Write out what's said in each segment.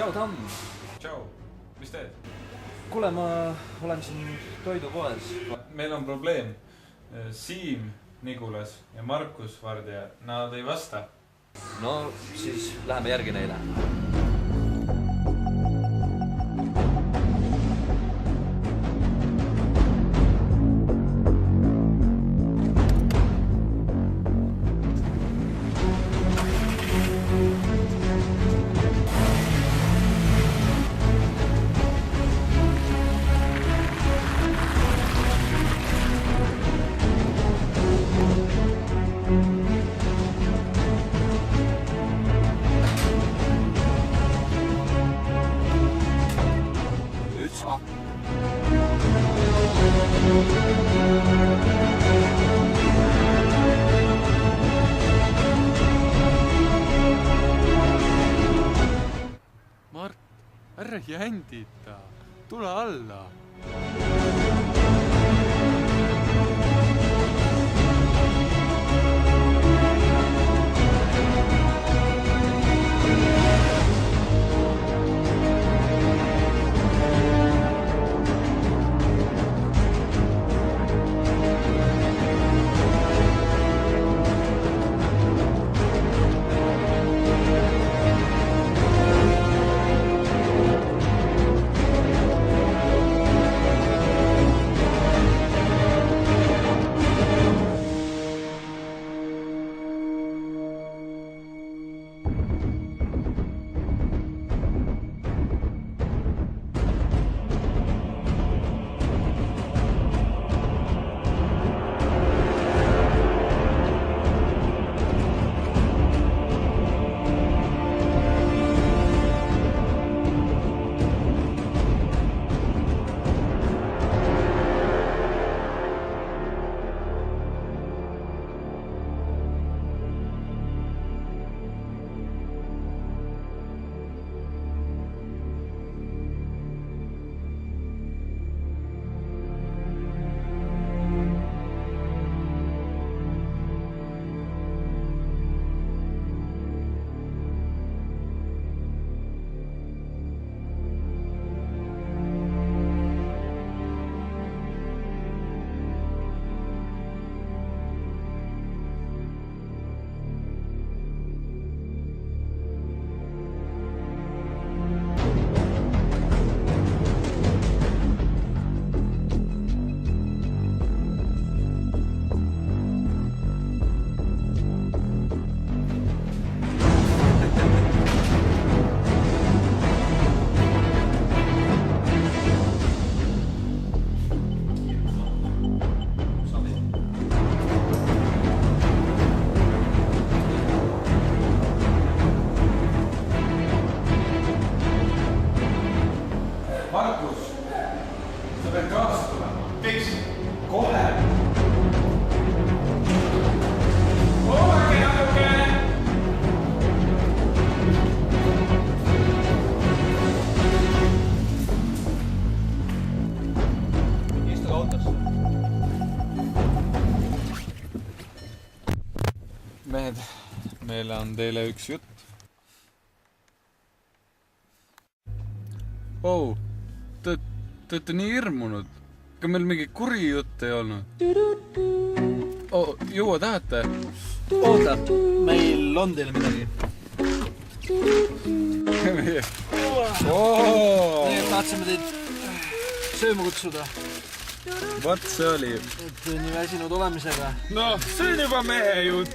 Tšau, Tamm! Tšau! Mis teed? Kuule, ma olen siin toidupoes. Meil on probleem. Siim Nigulas ja Markus Vardja, nad ei vasta. No, siis läheme järgi neile. Mart, ära jändita. Tule alla. Markus, sa pead kaasa tulema. Kes? Kohe! Oodake natuke! Istuge autosse. Mehed, meil on teile üks jutt. Oh, te olete nii hirmunud. Ega meil mingi kuri jutt ei olnud. Oh, juua tahate? Oota, meil on teile midagi. Meie tahtsime teid sööma kutsuda. Vaat see oli. Et nii väsinud olemisega. No, see on juba mehe jutt.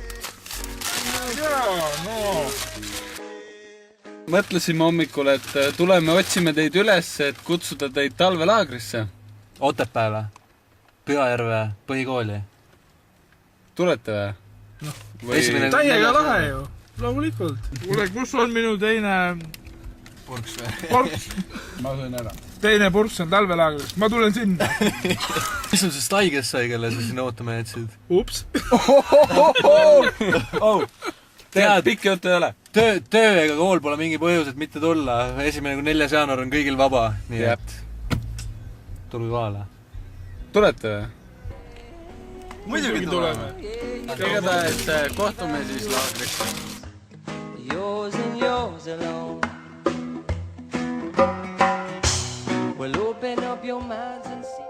Jaa, no. Mõtlesime hommikul, et tuleme otsime teid üles, et kutsuda teid talvelaagrisse. Otepääle. Pühajärve põhikooli. Tulete või? Täiega lahe ju. Loomulikult. Kuule, kus on minu teine... Purks või? Purks. Ma sõin ära. Teine purks on talvelaagris. Ma tulen sinna. Mis on sest haigest sai, kelle sa sinna ootama jätsid? Ups. Tead, pikk jutt ei ole. töö ega kool pole mingi põhjus, et mitte tulla. 1.–4. jaanuar on kõigil vaba. Nii et tulge kohale. Tulete või? Muidugi tuleme. Igatahes kohtume siis laagris. Yours and yours alone. up your minds and see.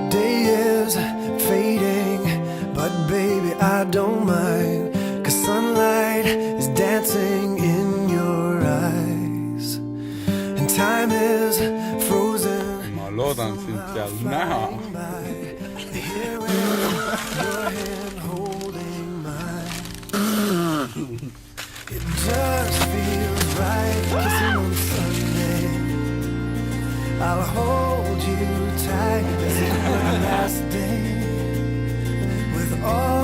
Day is fading, but baby I don't mind, 'cause sunlight is dancing in your eyes and time is frozen. ma loodan sind seal näha. Here with your hand holding mine, it just feels right kissing on Sunday. I'll hold you tight as if it were the last day with all